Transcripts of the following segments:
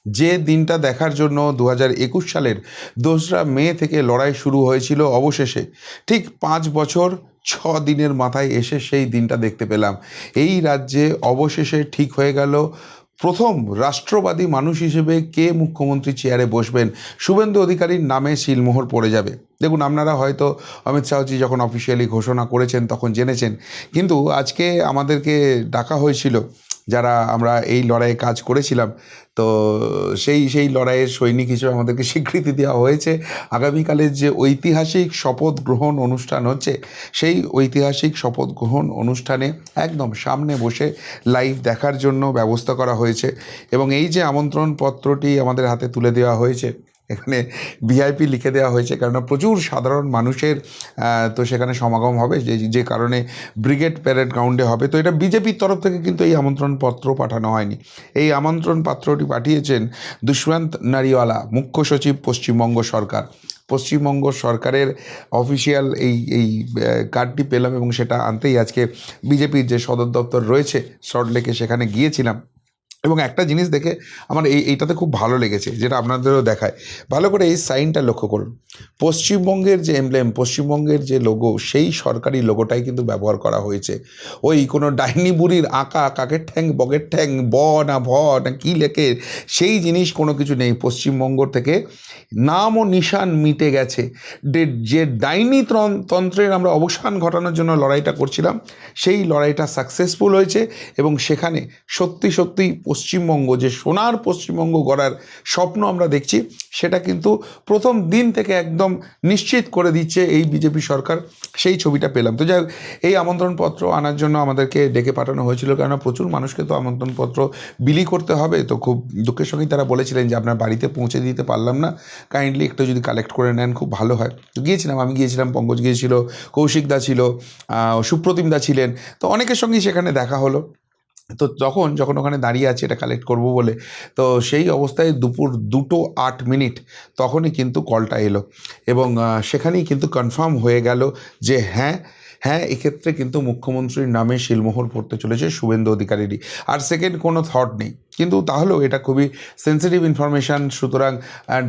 যে দিনটা দেখার জন্য 2021 সালের 2রা মে থেকে লড়াই শুরু হয়েছিল, অবশেষে ঠিক 5 বছর 6 দিনের মাথায় এসে সেই দিনটা দেখতে পেলাম। এই রাজ্যে অবশেষে ঠিক হয়ে গেল প্রথম রাষ্ট্রবাদী মানুষ হিসেবে কে মুখ্যমন্ত্রী চেয়ারে বসবেন। শুভেন্দু অধিকারীর নামে সিলমোহর পড়ে যাবে। দেখুন, আপনারা হয়তো অমিত শাহজি যখন অফিসিয়ালি ঘোষণা করেছেন তখন জেনেছেন, কিন্তু আজকে আমাদেরকে ডাকা হয়েছিল যারা আমরা এই লড়াইয়ে কাজ করেছিলাম। তো সেই লড়াইয়ের সৈনিক হিসেবে আমাদেরকে স্বীকৃতি দেওয়া হয়েছে। আগামীকালের যে ঐতিহাসিক শপথ গ্রহণ অনুষ্ঠান হচ্ছে, সেই ঐতিহাসিক শপথ গ্রহণ অনুষ্ঠানে একদম সামনে বসে লাইভ দেখার জন্য ব্যবস্থা করা হয়েছে। এবং এই যে আমন্ত্রণ পত্রটি আমাদের হাতে তুলে দেওয়া হয়েছে, এখানে ভিআইপি লিখে দেওয়া হয়েছে, কেননা প্রচুর সাধারণ মানুষের তো সেখানে সমাগম হবে, যে কারণে ব্রিগেড প্যারেড গ্রাউন্ডে হবে। তো এটা বিজেপির তরফ থেকে কিন্তু এই আমন্ত্রণ পত্র পাঠানো হয়নি। এই আমন্ত্রণ পত্রটি পাঠিয়েছেন দুষ্মন্ত নারিওয়ালা, মুখ্য সচিব, পশ্চিমবঙ্গ সরকার। পশ্চিমবঙ্গ সরকারের অফিসিয়াল এই কার্ডটি পেলাম, এবং সেটা আনতেই আজকে বিজেপির যে সদর দপ্তর রয়েছে সল্টলেকে, সেখানে গিয়েছিলাম। এবং একটা জিনিস দেখে আমার এইটাতে খুব ভালো লেগেছে, যেটা আপনাদেরও দেখায়। ভালো করে এই সাইনটা লক্ষ্য করুন। পশ্চিমবঙ্গের যে এমব্লেম, পশ্চিমবঙ্গের যে লোগো, সেই সরকারি লোগোটাই কিন্তু ব্যবহার করা হয়েছে। ওই কোনো ডাইনি বুড়ির আঁকা কাকের ঠ্যাং বগের ঠ্যাং ব না ভ না কী লেখে, সেই জিনিস কোনো কিছু নেই। পশ্চিমবঙ্গ থেকে নাম ও নিশান মিটে গেছে। যে ডাইনি তন্ত্রের আমরা অবসান ঘটানোর জন্য লড়াইটা করছিলাম, সেই লড়াইটা সাকসেসফুল হয়েছে। এবং সেখানে সত্যি সত্যি পশ্চিমবঙ্গ, যে সোনার পশ্চিমবঙ্গ গড়ার স্বপ্ন আমরা দেখছি, সেটা কিন্তু প্রথম দিন থেকে একদম নিশ্চিত করে দিচ্ছে এই বিজেপি সরকার। সেই ছবিটা পেলাম। তো যাই হোক, এই আমন্ত্রণপত্র আনার জন্য আমাদেরকে ডেকে পাঠানো হয়েছিল, কেননা প্রচুর মানুষকে তো আমন্ত্রণপত্র বিলি করতে হবে। তো খুব দুঃখের সঙ্গেই তারা বলেছিলেন যে আপনার বাড়িতে পৌঁছে দিতে পারলাম না, কাইন্ডলি একটু যদি কালেক্ট করে নেন খুব ভালো হয়। তো গিয়েছিলাম, আমি গিয়েছিলাম, পঙ্কজ গিয়েছিল, কৌশিক দা ছিল, সুপ্রতিম দা ছিলেন। তো অনেকের সঙ্গেই সেখানে দেখা হলো। তো যখন ওখানে দাঁড়িয়ে আছে এটা কালেক্ট করব বলে, তো সেই অবস্থায় দুপুর 2:08 তখনই কিন্তু কলটা এলো। এবং সেখানেই কিন্তু কনফার্ম হয়ে গেল যে হ্যাঁ, এক্ষেত্রে কিন্তু মুখ্যমন্ত্রীর নামে শিলমোহর পড়তে চলেছে শুভেন্দু অধিকারীরই। আর সেকেন্ড কোনো থট নেই। কিন্তু তাহলেও এটা খুবই সেন্সিটিভ ইনফরমেশান, সুতরাং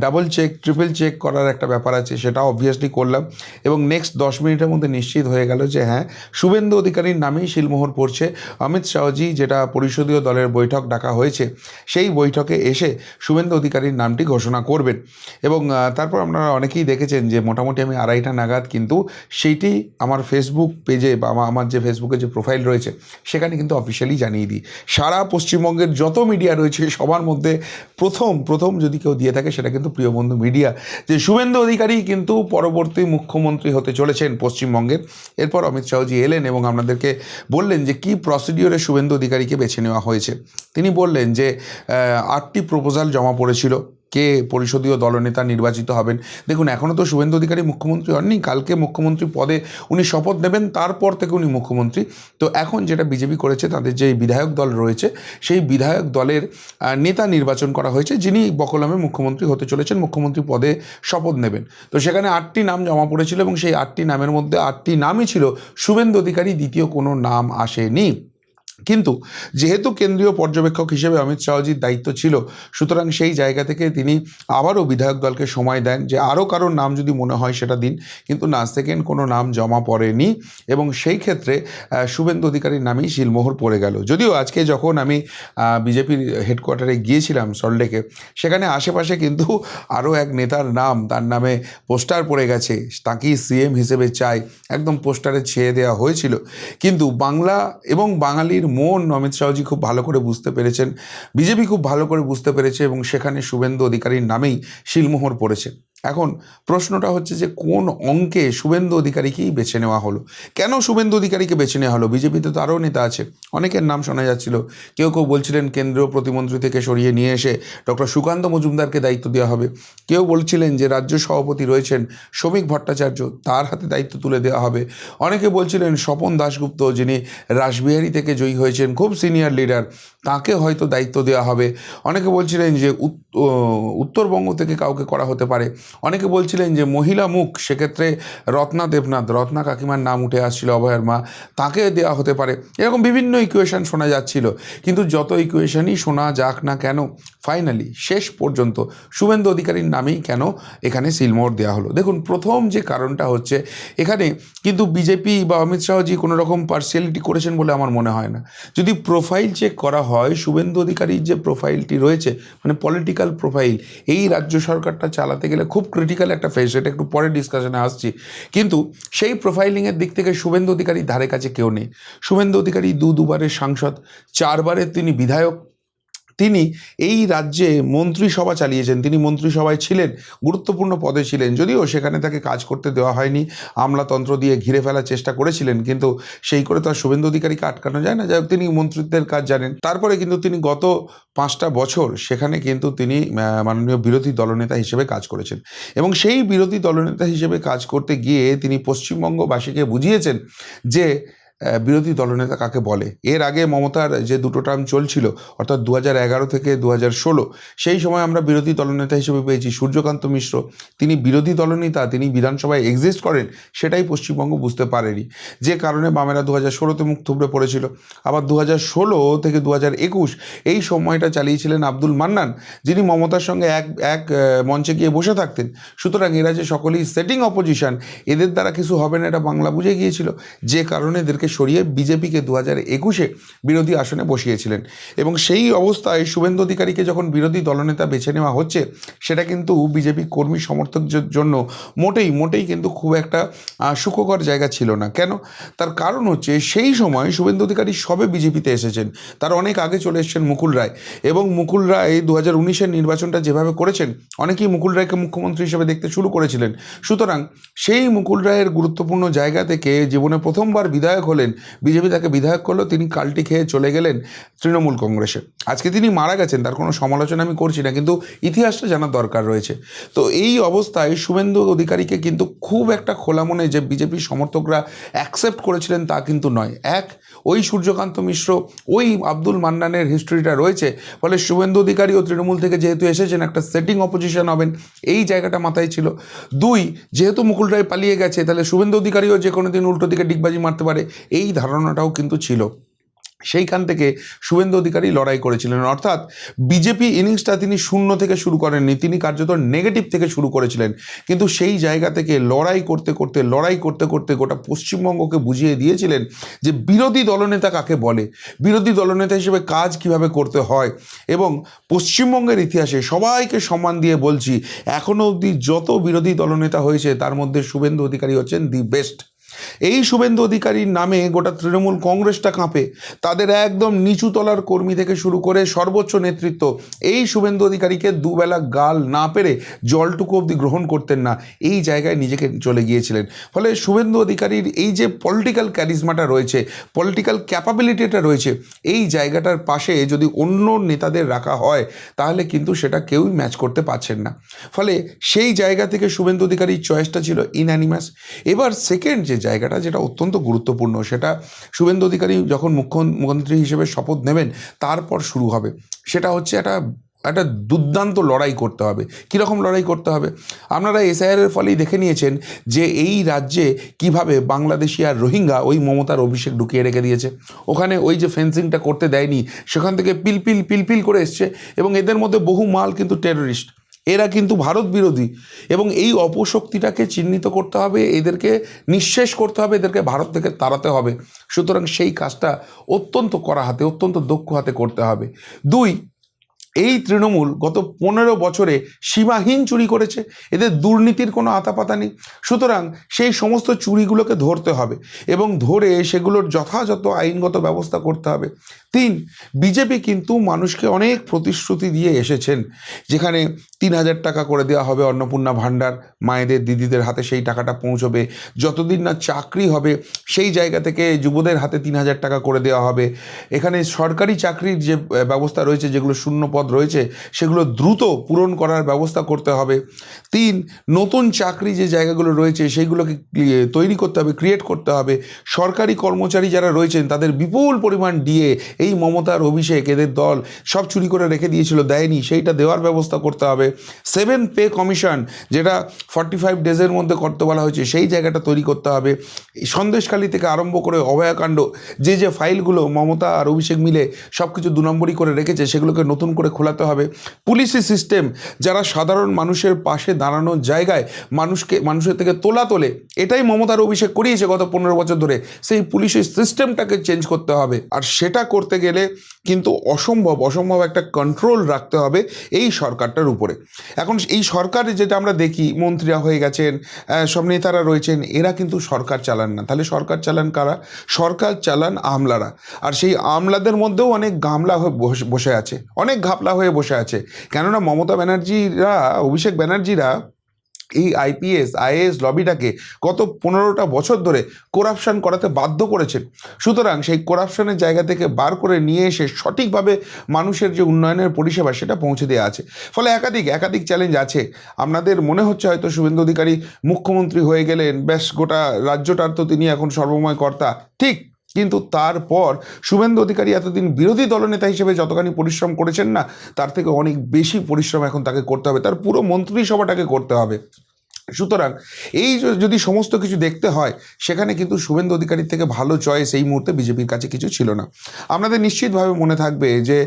ডাবল চেক ট্রিপল চেক করার একটা ব্যাপার আছে, সেটা অবভিয়াসলি করলাম। এবং নেক্সট 10 মিনিটের মধ্যে নিশ্চিত হয়ে গেল যে হ্যাঁ, শুভেন্দু অধিকারীর নামেই শিলমোহর পড়ছে। অমিত শাহজি যেটা পরিষদীয় দলের বৈঠক ডাকা হয়েছে, সেই বৈঠকে এসে শুভেন্দু অধিকারীর নামটি ঘোষণা করবেন। এবং তারপর আপনারা অনেকেই দেখেছেন যে মোটামুটি আমি 2:30 নাগাদ কিন্তু সেইটি আমার ফেসবুক পেজে বা আমার যে ফেসবুকে যে প্রোফাইল রয়েছে, সেখানে কিন্তু অফিসিয়ালি জানিয়ে দিই। সারা পশ্চিমবঙ্গের যত মিডিয়া রয়েছে সবার মধ্যে প্রথম যদি কেউ দিয়ে থাকে, সেটা কিন্তু প্রিয় বন্ধু মিডিয়া, যে শুভেন্দু অধিকারী কিন্তু পরবর্তী মুখ্যমন্ত্রী হতে চলেছেন পশ্চিমবঙ্গের। এরপর অমিত শাহজি এলেন এবং আপনাদেরকে বললেন যে কী প্রসিডিওরে শুভেন্দু অধিকারীকে বেছে নেওয়া হয়েছে। তিনি বললেন যে 8টি প্রপোজাল জমা পড়েছিল, কে পরিষদীয় দলনেতা নির্বাচিত হবেন। দেখুন, এখনও তো শুভেন্দু অধিকারী মুখ্যমন্ত্রী হননি, কালকে মুখ্যমন্ত্রী পদে উনি শপথ নেবেন, তারপর থেকে উনি মুখ্যমন্ত্রী। তো এখন যেটা বিজেপি করেছে, তাদের যে বিধায়ক দল রয়েছে, সেই বিধায়ক দলের নেতা নির্বাচন করা হয়েছে, যিনি বকলমে মুখ্যমন্ত্রী হতে চলেছেন, মুখ্যমন্ত্রী পদে শপথ নেবেন। তো সেখানে 8টি নাম জমা পড়েছিল, এবং সেই 8টি নামের মধ্যে 8টি নামই ছিল শুভেন্দু অধিকারী, দ্বিতীয় কোনো নাম আসেনি। কিন্তু যেহেতু কেন্দ্রীয় পর্যবেক্ষক হিসেবে অমিত শাহজির দায়িত্ব ছিল, সুতরাং সেই জায়গা থেকে তিনি আবারও বিধায়ক দলকে সময় দেন যে আরও কারোর নাম যদি মনে হয় সেটা দিন। কিন্তু না, সেকেন্ড কোনো নাম জমা পড়েনি, এবং সেই ক্ষেত্রে শুভেন্দু অধিকারীর নামেই শিলমোহর পড়ে গেল। যদিও আজকে যখন আমি বিজেপির হেডকোয়ার্টারে গিয়েছিলাম সল্টলেকে, সেখানে আশেপাশে কিন্তু আরও এক নেতার নাম, তার নামে পোস্টার পড়ে গেছে, তাকেই সিএম হিসেবে চাই, একদম পোস্টারে ছেয়ে দেওয়া হয়েছিল। কিন্তু বাংলা এবং বাঙালির মন অমিত শাহজি খুব ভালো করে বুঝতে পেরেছেন, বিজেপি খুব ভালো করে বুঝতে পেরেছে, এবং সেখানে শুভেন্দু অধিকারীর নামেই শিলমোহর পড়েছে। এখন প্রশ্নটা হচ্ছে যে কোন অঙ্কে শুভেন্দু অধিকারীকেই বেছে নেওয়া হলো? কেন শুভেন্দু অধিকারীকে বেছে নেওয়া হলো? বিজেপিতে তো আরও নেতা আছে, অনেকের নাম শোনা যাচ্ছিল। কেউ বলছিলেন কেন্দ্রীয় প্রতিমন্ত্রী থেকে সরিয়ে নিয়ে এসে ডক্টর সুকান্ত মজুমদারকে দায়িত্ব দেওয়া হবে। কেউ বলছিলেন যে রাজ্য সভাপতি রয়েছেন শ্রমিক ভট্টাচার্য, তার হাতে দায়িত্ব তুলে দেওয়া হবে। অনেকে বলছিলেন স্বপন দাশগুপ্ত, যিনি রাসবিহারী থেকে জয়ী হয়েছেন, খুব সিনিয়র লিডার, তাকে হয়তো দায়িত্ব দেওয়া হবে। অনেকে বলছিলেন যে উত্তরবঙ্গ থেকে কাউকে করা হতে পারে। অনেকে বলছিলেন যে মহিলা মুখ, সেক্ষেত্রে রত্না দেবনাথ, রত্না কাকিমার নাম উঠে আসছিল, অভয়ার মা, তাকে দেওয়া হতে পারে, এরকম বিভিন্ন ইকুয়েশন শোনা যাচ্ছিল। কিন্তু যত ইকুয়েশনই শোনা যাক না কেন, ফাইনালি শেষ পর্যন্ত শুভেন্দু অধিকারীর নামেই কেন এখানে সিলমোহর দেওয়া হলো। দেখুন, প্রথম যে কারণটা হচ্ছে, এখানে কিন্তু বিজেপি বা অমিত শাহজি কোনো রকম পার্সিয়ালিটি করেছেন বলে আমার মনে হয় না। যদি প্রোফাইল চেক করা হয়, শুভেন্দু অধিকারীর যে প্রোফাইলটি রয়েছে, মানে পলিটিক্যাল প্রোফাইল, এই রাজ্য সরকারটা চালাতে গেলে খুব ক্রিটিক্যাল একটা ফেজ, সেটা একটু পরে ডিসকাশনে আসছি। কিন্তু সেই প্রোফাইলিংয়ের দিক থেকে শুভেন্দু অধিকারীর ধারে কাছে কেউ নেই। শুভেন্দু অধিকারী দুবারের সাংসদ, 4বারের তিনি বিধায়ক, তিনি এই রাজ্যে মন্ত্রিসভা চালিয়েছেন, তিনি মন্ত্রিসভায় ছিলেন, গুরুত্বপূর্ণ পদে ছিলেন, যদিও সেখানে তাকে কাজ করতে দেওয়া হয়নি, আমলাতন্ত্র দিয়ে ঘিরে ফেলার চেষ্টা করেছিলেন, কিন্তু সেই করে তো আর শুভেন্দু অধিকারীকে আটকানো যায় না। যাই হোক, তিনি মন্ত্রিত্বের কাজ জানেন। তারপরে কিন্তু তিনি গত 5টা বছর সেখানে কিন্তু তিনি মাননীয় বিরোধী দলনেতা হিসেবে কাজ করেছেন, এবং সেই বিরোধী দলনেতা হিসেবে কাজ করতে গিয়ে তিনি পশ্চিমবঙ্গবাসীকে বুঝিয়েছেন যে বিরোধী দলনেতা কাকে বলে। এর আগে মমতার যে 2টো টার্ম চলছিল, অর্থাৎ 2011 থেকে 2016, সেই সময় আমরা বিরোধী দলনেতা হিসেবে পেয়েছি সূর্যকান্ত মিশ্র। তিনি বিরোধী দলনেতা, তিনি বিধানসভায় এক্সিস্ট করেন, সেটাই পশ্চিমবঙ্গ বুঝতে পারেনি, যে কারণে বামেরা 2016-তে মুখ থুবড়ে পড়েছিল। আবার 2016 থেকে 2021 এই সময়টা চালিয়েছিলেন আব্দুল মান্নান, যিনি মমতার সঙ্গে এক মঞ্চে গিয়ে বসে থাকতেন। সুতরাং এরা যে সকলেই সেটিং অপোজিশন, এদের দ্বারা কিছু হবে না, এটা বাংলা বুঝে গিয়েছিল, যে কারণে এদেরকে সরিয়ে বিজেপিকে 2021-এ বিরোধী আসনে বসিয়েছিলেন। এবং সেই অবস্থায় শুভেন্দু অধিকারীকে যখন বিরোধী দলনেতা বেছে নেওয়া হচ্ছে, সেটা কিন্তু বিজেপি কর্মী সমর্থকদের জন্য মোটেই কিন্তু খুব একটা সুখকর জায়গা ছিল না। কেন? তার কারণ হচ্ছে, সেই সময় শুভেন্দু অধিকারী সবে বিজেপিতে এসেছেন, তার অনেক আগে চলে এসেছেন মুকুল রায়, এবং মুকুল রায় 2019-এর নির্বাচনটা যেভাবে করেছেন, অনেকেই মুকুল রায়কে মুখ্যমন্ত্রী হিসেবে দেখতে শুরু করেছিলেন। সুতরাং সেই মুকুল রায়ের গুরুত্বপূর্ণ জায়গা থেকে জীবনে প্রথমবার বিধায়ক হলেন, বিজেপি তাকে বিধায়ক করলো, তিনি কালটি খেয়ে চলে গেলেন তৃণমূল কংগ্রেসে। আজকে তিনি মারা গেছেন, তার কোনো সমালোচনা আমি করছি না, কিন্তু ইতিহাসটা জানার দরকার রয়েছে। তো এই অবস্থায় শুভেন্দু অধিকারীকে কিন্তু খুব একটা খোলা মনে যে বিজেপির সমর্থকরা অ্যাকসেপ্ট করেছিলেন তা কিন্তু নয়। ওই সূর্যকান্ত মিশ্র, ওই আব্দুল মান্নানের হিস্ট্রিটা রয়েছে, ফলে শুভেন্দু অধিকারী ও তৃণমূল থেকে যেহেতু এসেছেন, একটা সেটিং অপোজিশন হবেন, এই জায়গাটা মাথায় ছিল। 2, যেহেতু মুকুল রায় পালিয়ে গেছে, তাহলে শুভেন্দু অধিকারীও যে কোনো দিন উল্টো দিকে ডিগবাজি মারতে পারে, এই ধারণাটাও কিন্তু ছিল। সেইখান থেকে শুভেন্দু অধিকারী লড়াই করেছিলেন, অর্থাৎ বিজেপি ইনিংসটা তিনি শূন্য থেকে শুরু করেননি, তিনি কার্যত নেগেটিভ থেকে শুরু করেছিলেন। কিন্তু সেই জায়গা থেকে লড়াই করতে করতে গোটা পশ্চিমবঙ্গকে বুঝিয়ে দিয়েছিলেন যে বিরোধী দলনেতা কাকে বলে, বিরোধী দলনেতা হিসেবে কাজ কিভাবে করতে হয়। এবং পশ্চিমবঙ্গের ইতিহাসে সবাইকে সম্মান দিয়ে বলছি, এখনও অবধি যত বিরোধী দলনেতা হয়েছে, তার মধ্যে শুভেন্দু অধিকারী হচ্ছেন দি বেস্ট। এই শুভেন্দু অধিকারীর নামে গোটা তৃণমূল কংগ্রেসটা কাঁপে, তাদের একদম নিচু তলার কর্মী থেকে শুরু করে সর্বোচ্চ নেতৃত্ব এই শুভেন্দু অধিকারীকে দুবেলা গাল না পেরে জলটুকু অবধি গ্রহণ করতেন না, এই জায়গায় নিজেকে চলে গিয়েছিলেন। ফলে শুভেন্দু অধিকারীর এই যে পলিটিক্যাল ক্যারিজমাটা রয়েছে, পলিটিক্যাল ক্যাপাবিলিটিটা রয়েছে, এই জায়গাটার পাশে যদি অন্য নেতাদের রাখা হয়, তাহলে কিন্তু সেটা কেউই ম্যাচ করতে পারছেন না। ফলে সেই জায়গা থেকে শুভেন্দু অধিকারীর চয়েসটা ছিল ইনঅ্যানিমাস। এবার সেকেন্ড যে জায়গাটা, যেটা অত্যন্ত গুরুত্বপূর্ণ, সেটা শুভেন্দু অধিকারী যখন মুখ্যমন্ত্রী হিসেবে শপথ নেবেন, তারপর শুরু হবে, সেটা হচ্ছে একটা দুর্দান্ত লড়াই করতে হবে। কীরকম লড়াই করতে হবে? আপনারা এসআইআরের ফলেই দেখে নিয়েছেন যে এই রাজ্যে কিভাবে বাংলাদেশি আর রোহিঙ্গা ওই মমতার অভিষেক ঢুকিয়ে রেখে দিয়েছে। ওখানে ওই যে ফেন্সিংটা করতে দেয়নি, সেখান থেকে পিলপিল করে এসছে, এবং এদের মধ্যে বহু মাল কিন্তু টেররিস্ট, এরা কিন্তু ভারত বিরোধী, এবং এই অপশক্তিটাকে চিহ্নিত করতে হবে, এদেরকে নিঃশেষ করতে হবে, এদেরকে ভারত থেকে তাড়াতে হবে। সুতরাং সেই কাজটা অত্যন্ত কড়া হাতে, অত্যন্ত দক্ষ হাতে করতে হবে। 2, এই তৃণমূল গত 15 বছরে সীমাহীন চুরি করেছে, এদের দুর্নীতির কোনো আতাপাতা নেই। সুতরাং সেই সমস্ত চুরিগুলোকে ধরতে হবে, এবং ধরে সেগুলোর যথাযথ আইনগত ব্যবস্থা করতে হবে। 3, বিজেপি কিন্তু মানুষকে অনেক প্রতিশ্রুতি দিয়ে এসেছেন, যেখানে 3000 টাকা করে দেওয়া হবে অন্নপূর্ণা ভাণ্ডার, মায়েদের দিদিদের হাতে সেই টাকাটা পৌঁছবে, যতদিন না চাকরি হবে সেই জায়গা থেকে যুবদের হাতে 3000 টাকা করে দেওয়া হবে। এখানে সরকারি চাকরির যে ব্যবস্থা রয়েছে, যেগুলো শূন্য পদ পদ রয়েছে সেগুলো দ্রুত পূরণ করার ব্যবস্থা করতে হবে। 3, নতুন চাকরি যে জায়গাগুলো রয়েছে সেইগুলোকে তৈরি করতে হবে, ক্রিয়েট করতে হবে। সরকারি কর্মচারী যারা রয়েছেন তাদের বিপুল পরিমাণ ডিএ এই মমতার অভিষেক এদের দল সব চুরি করে রেখে দিয়েছিল, দেয়নি, সেইটা দেওয়ার ব্যবস্থা করতে হবে। 7 পে কমিশন যেটা 45 ডেজের মধ্যে করতে বলা হয়েছে সেই জায়গাটা তৈরি করতে হবে। সন্দেশখালী থেকে আরম্ভ করে অভয়াকাণ্ড যে ফাইলগুলো মমতা আর অভিষেক মিলে সব কিছু 2 নম্বরই করে রেখেছে সেগুলোকে নতুন করে খোলাতে হবে। পুলিশি সিস্টেম যারা সাধারণ মানুষের পাশে দাঁড়ানোর জায়গায় মানুষের থেকে তোলে, এটাই মমতার অভিষেক করিয়েছে গত 15 বছর ধরে, সেই পুলিশের সিস্টেমটাকে চেঞ্জ করতে হবে। আর সেটা করতে গেলে কিন্তু অসম্ভব একটা কন্ট্রোল রাখতে হবে এই সরকারটার উপরে। এখন এই সরকারে যেটা আমরা দেখি, মন্ত্রীরা হয়ে গেছেন, সব নেতারা রয়েছেন, এরা কিন্তু সরকার চালান না। তাহলে সরকার চালান কারা? সরকার চালান আমলারা। আর সেই আমলাদের মধ্যেও অনেক গামলা হয়ে বসে আছে, অনেক ঘাপলা হয়ে বসে আছে। কেননা মমতা ব্যানার্জিরা, অভিষেক ব্যানার্জিরা এই আইপিএস আইএএস লবিটাকে গত 15টা বছর ধরে করাপশন করাতে বাধ্য করেছেন। সুতরাং সেই করাপশনের জায়গা থেকে বার করে নিয়ে এসে সঠিকভাবে মানুষের যে উন্নয়নের পরিষেবা সেটা পৌঁছে দেওয়া আছে। ফলে একাধিক চ্যালেঞ্জ আছে। আপনাদের মনে হচ্ছে হয়তো শুভেন্দু অধিকারী মুখ্যমন্ত্রী হয়ে গেলেন, ব্যাস গোটা রাজ্যটার তো তিনি এখন সর্বময় কর্তা, ঠিক। কিন্তু তারপর শুভেন্দু অধিকারী এতদিন বিরোধী দলনেতা হিসেবে যতখানি পরিশ্রম করেছেন না, তার থেকে অনেক বেশি পরিশ্রম এখন তাকে করতে হবে, তার পুরো মন্ত্রিসভাটাকে করতে হবে। সুতরাং এই যদি সমস্ত কিছু দেখতে হয়, সেখানে কিন্তু শুভেন্দু অধিকারীর থেকে ভালো চয়েস এই মুহূর্তে বিজেপির কাছে কিছু ছিল না। আপনাদের নিশ্চিতভাবে মনে থাকবে যে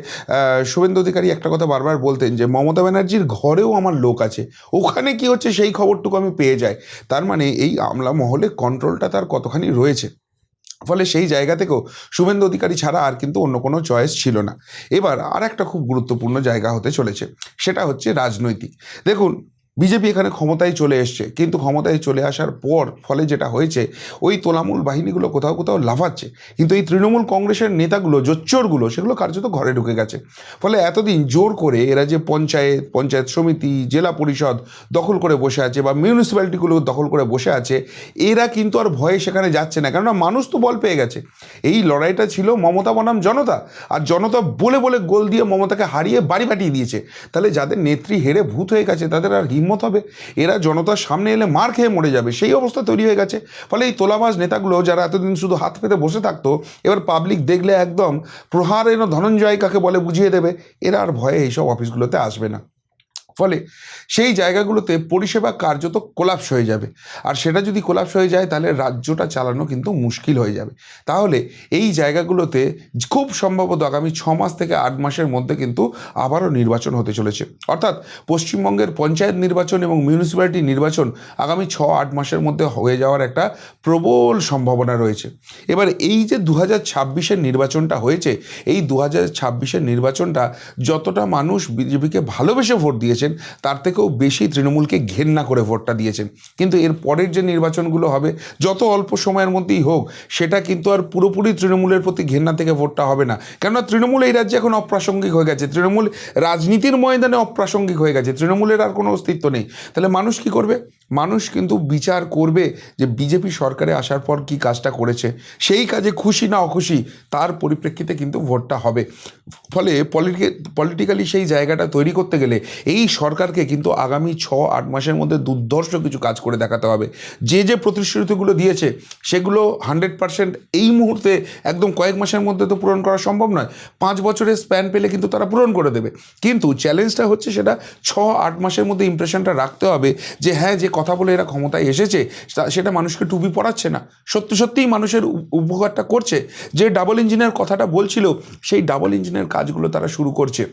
শুভেন্দু অধিকারী একটা কথা বারবার বলতেন যে মমতা ব্যানার্জির ঘরেও আমার লোক আছে, ওখানে কি হচ্ছে সেই খবরটুকু আমি পেয়ে যাই। তার মানে এই আমলা মহলে কন্ট্রোলটা তার কতখানি রয়েছে। ফলে সেই জায়গা থেকেও শুভেন্দু অধিকারী ছাড়া আর কিন্তু অন্য কোনো চয়েস ছিল না। এবার আর একটা খুব গুরুত্বপূর্ণ জায়গা হতে চলেছে, সেটা হচ্ছে রাজনৈতিক। দেখুন, বিজেপি এখানে ক্ষমতায় চলে এসছে, কিন্তু ক্ষমতায় চলে আসার পর ফলে যেটা হয়েছে, ওই তোলামূল বাহিনীগুলো কোথাও লাফাচ্ছে, কিন্তু এই তৃণমূল কংগ্রেসের নেতাগুলো, জোচ্চোরগুলো, সেগুলো কার্যত ঘরে ঢুকে গেছে। ফলে এতদিন জোর করে এরা যে পঞ্চায়েত সমিতি, জেলা পরিষদ দখল করে বসে আছে বা মিউনিসিপ্যালিটিগুলো দখল করে বসে আছে, এরা কিন্তু আর ভয়ে সেখানে যাচ্ছে না, কেননা মানুষ তো বল পেয়ে গেছে। এই লড়াইটা ছিল মমতা বনাম জনতা, আর জনতা বলে গোল দিয়ে মমতাকে হারিয়ে বাড়ি পাঠিয়ে দিয়েছে। তাহলে যাদের নেত্রী হেরে ভূত হয়ে গেছে, তাদের আর হিম্মত হবে? এরা জনতার সামনে এলে মার খেয়ে মরে যাবে, সেই অবস্থা তৈরি হয়ে গেছে। ফলে এই তোলাবাজ নেতাগুলো যারা এতদিন শুধু হাত পেতে বসে থাকতো, এবার পাবলিক দেখলে একদম প্রহারেণ ধনঞ্জয় কাকে বলে বুঝিয়ে দেবে, এরা আর ভয়ে এইসব অফিসগুলোতে আসবে না। ফলে সেই জায়গাগুলোতে পরিষেবা কার্যত কোলাপস হয়ে যাবে। আর সেটা যদি কোলাপস হয়ে যায়, তাহলে রাজ্যটা চালানো কিন্তু মুশকিল হয়ে যাবে। তাহলে এই জায়গাগুলোতে খুব সম্ভবত আগামী 6 মাস থেকে 8 মাসের মধ্যে কিন্তু আবারও নির্বাচন হতে চলেছে। অর্থাৎ পশ্চিমবঙ্গের পঞ্চায়েত নির্বাচন এবং মিউনিসিপ্যালিটি নির্বাচন আগামী 6-8 মাসের মধ্যে হয়ে যাওয়ার একটা প্রবল সম্ভাবনা রয়েছে। এবার এই যে 2026-এর নির্বাচনটা হয়েছে, এই 2026-এর নির্বাচনটা যতটা মানুষ বিজেপিকে ভালোবেসে ভোট দিয়েছে, তার থেকেও বেশি তৃণমূলকে ঘেন্না করে ভোটটা দিয়েছেন। কিন্তু এর পরের যে নির্বাচনগুলো হবে, যত অল্প সময়ের মধ্যেই হোক, সেটা কিন্তু আর পুরোপুরি তৃণমূলের প্রতি ঘেন্না থেকে ভোটটা হবে না। কেননা তৃণমূল এই রাজ্যে এখন অপ্রাসঙ্গিক হয়ে গেছে, তৃণমূল রাজনীতির ময়দানে অপ্রাসঙ্গিক হয়ে গেছে, তৃণমূলের আর কোনো অস্তিত্ব নেই। তাহলে মানুষ কি করবে? মানুষ কিন্তু বিচার করবে যে বিজেপি সরকারে আসার পর কি কাজটা করেছে, সেই কাজে খুশি না অখুশি, তার পরিপ্রেক্ষিতে কিন্তু ভোটটা হবে। ফলে পলিটিক্যালি সেই জায়গাটা তৈরি করতে গেলে এই সরকারকে কিন্তু আগামী 6-8 মাসের মধ্যে দুর্ধর্ষ কিছু কাজ করে দেখাতে হবে। যে প্রতিশ্রুতিগুলো দিয়েছে সেগুলো 100% এই মুহূর্তে একদম কয়েক মাসের মধ্যে তো পূরণ করা সম্ভব নয়। 5 বছরের স্প্যান পেলে কিন্তু তারা পূরণ করে দেবে। কিন্তু চ্যালেঞ্জটা হচ্ছে সেটা 6-8 মাসের মধ্যে ইমপ্রেশনটা রাখতে হবে যে হ্যাঁ, যে কথা বলে এরা ক্ষমতায় এসেছে সেটা মানুষকে টুপি পরাচ্ছে না, সত্যিই মানুষের উপকারটা করছে। যে ডাবল ইঞ্জিনের কথাটা বলছিল, সেই ডাবল ইঞ্জিনের কাজগুলো তারা শুরু করছে।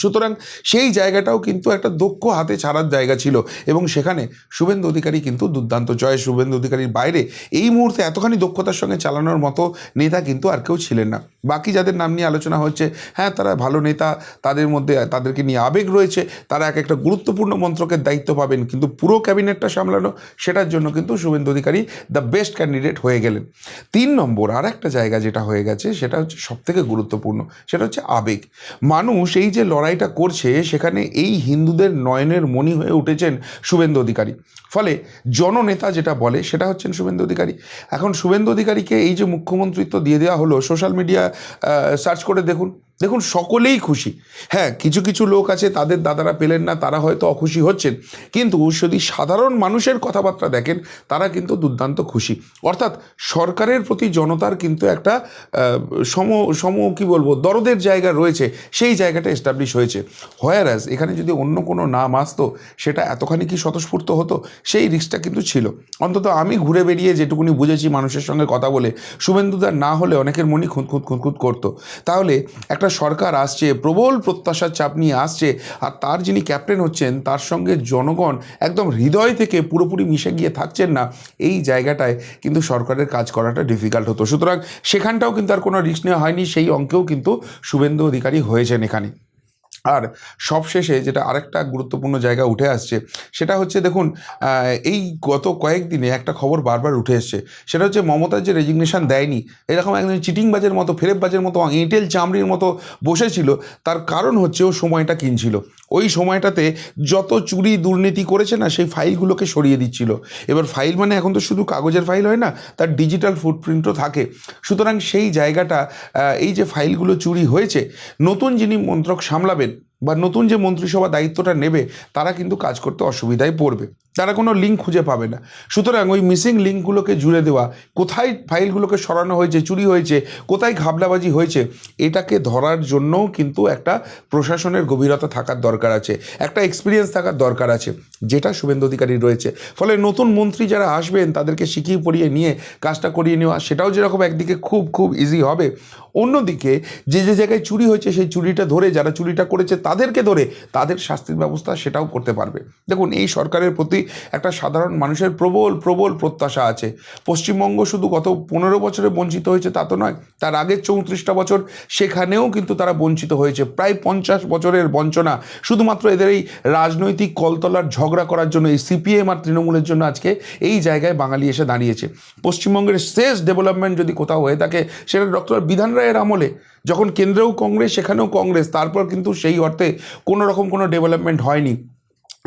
সুতরাং সেই জায়গাটাও কিন্তু একটা দক্ষ হাতে ছাড়ার জায়গা ছিল, এবং সেখানে শুভেন্দু অধিকারী কিন্তু দুর্দান্ত জয়। শুভেন্দু অধিকারীর বাইরে এই মুহূর্তে এতখানি দক্ষতার সঙ্গে চালানোর মতো নেতা কিন্তু আর কেউ ছিলেন না। বাকি যাদের নাম নিয়ে আলোচনা হচ্ছে, হ্যাঁ, তারা ভালো নেতা, তাদের মধ্যে তাদেরকে নিয়ে আবেগ রয়েছে, তারা একটা গুরুত্বপূর্ণ মন্ত্রকের দায়িত্ব পাবেন, কিন্তু পুরো ক্যাবিনেটটা সামলানো, সেটার জন্য কিন্তু Suvendu Adhikari the best candidate হয়ে গেলেন। 3 নম্বর আর একটা জায়গা যেটা হয়ে গেছে, সেটা হচ্ছে সবথেকে গুরুত্বপূর্ণ, সেটা হচ্ছে আবেগ। মানুষ এই যে লড়াইটা করছে, সেখানে এই হিন্দুদের নয়নের মণি হয়ে উঠেছেন শুভেন্দু অধিকারী। ফলে জননেতা যেটা বলে সেটা হচ্ছেন শুভেন্দু অধিকারী। এখন শুভেন্দু অধিকারীকে এই যে মুখ্যমন্ত্রিত্ব দিয়ে দেওয়া হলো, সোশ্যাল মিডিয়া সার্চ করে দেখুন, দেখুন সকলেই খুশি। হ্যাঁ, কিছু কিছু লোক আছে তাদের দাদারা পেলেন না, তারা হয়তো অখুশি হচ্ছেন, কিন্তু যদি সাধারণ মানুষের কথাবার্তা দেখেন তারা কিন্তু দুর্দান্ত খুশি। অর্থাৎ সরকারের প্রতি জনতার কিন্তু একটা সম সম কী বলবো, দরদের জায়গা রয়েছে, সেই জায়গাটা এস্টাবলিশ হয়েছে। হোয়ারাস এখানে যদি অন্য কোনো নাম আসতো সেটা এতখানি কি স্বতঃস্ফূর্ত হতো, সেই রিস্কটা কিন্তু ছিল। অন্তত আমি ঘুরে বেরিয়ে যেটুকুনি বুঝেছি মানুষের সঙ্গে কথা বলে, শুভেন্দুদার না হলে অনেকের মনই খুঁতখুঁত খুঁতখুঁত করতো। তাহলে একটা সরকার আসছে, প্রবল প্রত্যাশার চাপ নিয়ে আসছে, আর তার যিনি ক্যাপ্টেন হচ্ছেন তার সঙ্গে জনগণ একদম হৃদয় থেকে পুরোপুরি মিশে গিয়ে থাকছেন না, এই জায়গাটায় কিন্তু সরকারের কাজ করাটা ডিফিকাল্ট হতো। সুতরাং সেখানটাও কিন্তু আর কোনো রিস্ক নেওয়া হয়নি, সেই অঙ্কেও কিন্তু শুভেন্দু অধিকারী হয়েছেন এখানে। আর সবশেষে যেটা আরেকটা গুরুত্বপূর্ণ জায়গা উঠে আসছে সেটা হচ্ছে, দেখুন এই গত কয়েকদিনে একটা খবর বারবার উঠে এসছে, সেটা হচ্ছে মমতার যে রেজিগনেশন দেয়নি, এরকম একজন চিটিংবাজের মতো, ফেরেববাজের মতো, এঁটেল চামড়ির মতো বসেছিল। তার কারণ হচ্ছে ও সময়টা কিনছিল। ওই সময়টাতে যত চুরি দুর্নীতি করেছে না, সেই ফাইলগুলোকে সরিয়ে দিচ্ছিল। এবার ফাইল মানে এখন তো শুধু কাগজের ফাইল হয় না, তার ডিজিটাল ফুটপ্রিন্টও থাকে। সুতরাং সেই জায়গাটা, এই যে ফাইলগুলো চুরি হয়েছে, নতুন যিনি মন্ত্রক সামলাবেন বা নতুন যে মন্ত্রিসভা দায়িত্বটা নেবে, তারা কিন্তু কাজ করতে অসুবিধায় পড়বে, তারা কোনো লিঙ্ক খুঁজে পাবে না। সুতরাং ওই মিসিং লিঙ্কগুলোকে জুড়ে দেওয়া, কোথায় ফাইলগুলোকে সরানো হয়েছে, চুরি হয়েছে, কোথায় ঘাবলাবাজি হয়েছে, এটাকে ধরার জন্যও কিন্তু একটা প্রশাসনের গভীরতা থাকার দরকার আছে, একটা এক্সপিরিয়েন্স থাকার দরকার আছে, যেটা শুভেন্দু অধিকারীর রয়েছে। ফলে নতুন মন্ত্রী যারা আসবেন তাদেরকে শিখিয়ে পড়িয়ে নিয়ে কাজটা করিয়ে নেওয়া, সেটাও যেরকম একদিকে খুব খুব ইজি হবে, অন্যদিকে যে যে জায়গায় চুরি হয়েছে সেই চুরিটা ধরে, যারা চুরিটা করেছে তাদেরকে ধরে তাদের শাস্তির ব্যবস্থা সেটাও করতে পারবে। দেখুন, এই সরকারের প্রতি একটা সাধারণ মানুষের প্রবল প্রবল প্রত্যাশা আছে। পশ্চিমবঙ্গ শুধু গত 15 বছরে বঞ্চিত হয়েছে তা তো নয়, তার আগের 34টা বছর সেখানেও কিন্তু তারা বঞ্চিত হয়েছে। প্রায় 50 বছরের বঞ্চনা শুধুমাত্র এদের এই রাজনৈতিক কলতলার ঝগড়া করার জন্য, এই সিপিএম আর তৃণমূলের জন্য আজকে এই জায়গায় বাঙালি এসে দাঁড়িয়েছে। পশ্চিমবঙ্গের শেষ ডেভেলপমেন্ট যদি কোথাও হয়ে থাকে সেটা ডক্টর বিধান রায়ের আমলে, যখন কেন্দ্রেও কংগ্রেস সেখানেও কংগ্রেস, তারপর কিন্তু সেই অর্থে কোনো রকম কোনো ডেভেলপমেন্ট হয়নি।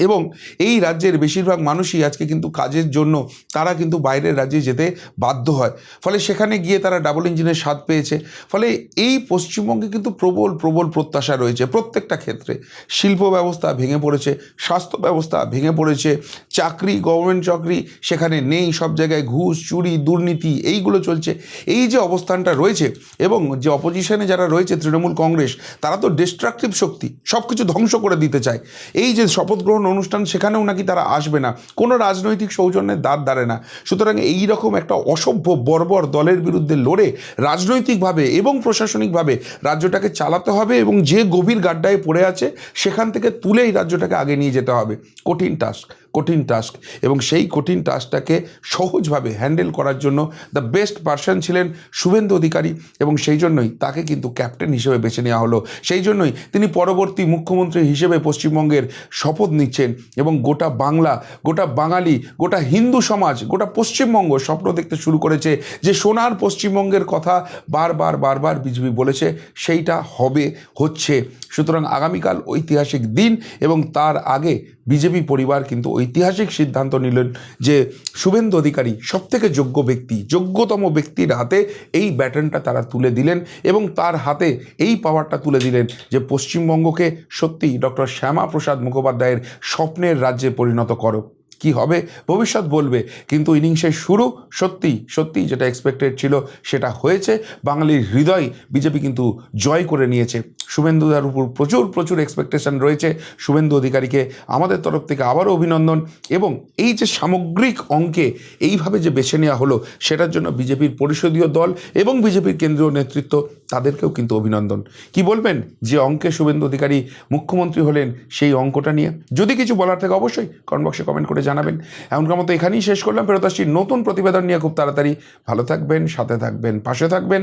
এবং এই রাজ্যের বেশিরভাগ মানুষই আজকে কিন্তু কাজের জন্য তারা কিন্তু বাইরের রাজ্যে যেতে বাধ্য হয়, ফলে সেখানে গিয়ে তারা ডাবল ইঞ্জিনের স্বাদ পেয়েছে। ফলে এই পশ্চিমবঙ্গে কিন্তু প্রবল প্রবল প্রত্যাশা রয়েছে প্রত্যেকটা ক্ষেত্রে। শিল্প ব্যবস্থা ভেঙে পড়েছে, স্বাস্থ্য ব্যবস্থা ভেঙে পড়েছে, চাকরি, গভর্নমেন্ট চাকরি সেখানে নেই, সব জায়গায় ঘুষ, চুরি, দুর্নীতি এইগুলো চলছে। এই যে অবস্থানটা রয়েছে, এবং যে অপোজিশনে যারা রয়েছে তৃণমূল কংগ্রেস, তারা তো ডিস্ট্রাকটিভ শক্তি, সব কিছু ধ্বংস করে দিতে চায়। এই যে শপথ গ্রহণ অনুষ্ঠান, সেখানেও নাকি তারা আসবে না, কোনো রাজনৈতিক সৌজন্যের দ্বার ধারে না। সুতরাং এই রকম একটা অসভ্য বর্বর দলের বিরুদ্ধে লড়ে রাজনৈতিকভাবে এবং প্রশাসনিকভাবে রাজ্যটাকে চালাতে হবে, এবং যে গভীর গাড্ডায় পড়ে আছে সেখান থেকে তুলে এই রাজ্যটাকে আগে নিয়ে যেতে হবে। কঠিন টাস্ক, কঠিন টাস্ক, এবং সেই কঠিন টাস্কটাকে সহজভাবে হ্যান্ডেল করার জন্য দ্য বেস্ট পারসন ছিলেন শুভেন্দু অধিকারী, এবং সেই জন্যই তাকে কিন্তু ক্যাপ্টেন হিসেবে বেছে নেওয়া হলো। সেই জন্যই তিনি পরবর্তী মুখ্যমন্ত্রী হিসেবে পশ্চিমবঙ্গের শপথ নিচ্ছেন, এবং গোটা বাংলা, গোটা বাঙালি, গোটা হিন্দু সমাজ, গোটা পশ্চিমবঙ্গ স্বপ্ন দেখতে শুরু করেছে যে সোনার পশ্চিমবঙ্গের কথা বারবার বারবার বিজেপি বলেছে, সেইটা হবে, হচ্ছে। সুতরাং আগামীকাল ঐতিহাসিক দিন, এবং তার আগে বিজেপি পরিবার কিন্তু ঐতিহাসিক সিদ্ধান্ত নিলেন যে শুভেন্দু অধিকারী সবথেকে যোগ্য ব্যক্তি, যোগ্যতম ব্যক্তির হাতে এই ব্যাটনটা তারা তুলে দিলেন, এবং তার হাতে এই পাওয়ারটা তুলে দিলেন যে পশ্চিমবঙ্গকে সত্যিই ডক্টর শ্যামাপ্রসাদ মুখোপাধ্যায়ের স্বপ্নের রাজ্যে পরিণত করো। কি হবে ভবিষ্যৎ বলবে, কিন্তু ইনিংসের শুরু সত্যি সত্যি যেটা এক্সপেক্টেড ছিল সেটা হয়েছে। বাঙালির হৃদয় বিজেপি কিন্তু জয় করে নিয়েছে। শুভেন্দুদার উপর প্রচুর প্রচুর এক্সপেকটেশন রয়েছে। শুভেন্দু অধিকারীকে আমাদের তরফ থেকে আবারও অভিনন্দন, এবং এই যে সামগ্রিক অঙ্কে এইভাবে যে বেছে নেওয়া হলো, সেটার জন্য বিজেপির পরিষদীয় দল এবং বিজেপির কেন্দ্রীয় নেতৃত্ব, তাদেরকেও কিন্তু অভিনন্দন। কি বলবেন যে অঙ্কে শুভেন্দু অধিকারী মুখ্যমন্ত্রী হলেন, সেই অঙ্কটা নিয়ে যদি কিছু বলার থাকে অবশ্যই কমেন্ট বক্সে কমেন্ট করে জানাবেন। এমনকার মতো এখানেই শেষ করলাম, ফেরত আসছি নতুন প্রতিবেদন নিয়ে খুব তাড়াতাড়ি। ভালো থাকবেন, সাথে থাকবেন, পাশে থাকবেন।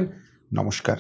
নমস্কার।